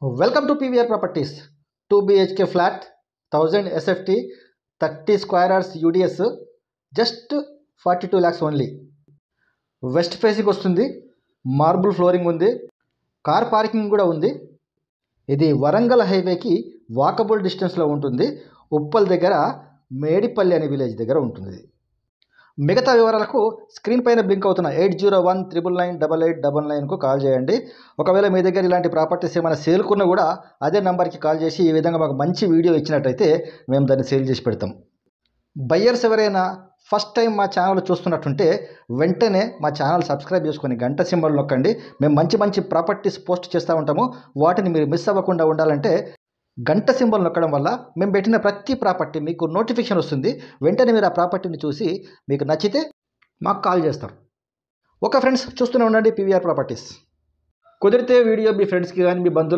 Welcome to PVR Properties. 2 BHK flat, 1000 SFT, 30 square hours UDS, just 42 lakhs only. West facing వస్తుంది, marble flooring ఉంది, car parking కూడా ఉంది. ఇది వరంగల్ హైవేకి walkable డిస్టెన్స్లో ఉంటుంది. ఉప్పల్ దగ్గర మేడిపల్లి అనే విలేజ్ దగ్గర ఉంటుంది. మిగతా వివరాలకు స్క్రీన్ పైన బ్లింక్ అవుతున్న 8019998899కు కాల్ చేయండి. ఒకవేళ మీ దగ్గర ఇలాంటి ప్రాపర్టీస్ ఏమైనా సేల్కున్నా కూడా అదే నెంబర్కి కాల్ చేసి ఈ విధంగా మాకు మంచి వీడియో ఇచ్చినట్టయితే మేము దాన్ని సేల్ చేసి పెడతాం. బయ్యర్స్ ఎవరైనా ఫస్ట్ టైం మా ఛానల్ చూస్తున్నట్టుంటే వెంటనే మా ఛానల్ సబ్స్క్రైబ్ చేసుకొని గంట సింబల్ నొక్కండి. మేము మంచి మంచి ప్రాపర్టీస్ పోస్ట్ చేస్తూ ఉంటాము. వాటిని మీరు మిస్ అవ్వకుండా ఉండాలంటే గంట సింబల్ నొక్కడం వల్ల మేము పెట్టిన ప్రతి ప్రాపర్టీ మీకు నోటిఫికేషన్ వస్తుంది. వెంటనే మీరు ఆ ప్రాపర్టీని చూసి మీకు నచ్చితే మాకు కాల్ చేస్తారు. ఓకే ఫ్రెండ్స్, చూస్తూనే ఉండండి పీవీఆర్ ప్రాపర్టీస్. కుదిరితే వీడియో మీ ఫ్రెండ్స్కి కానీ మీ బంధువులు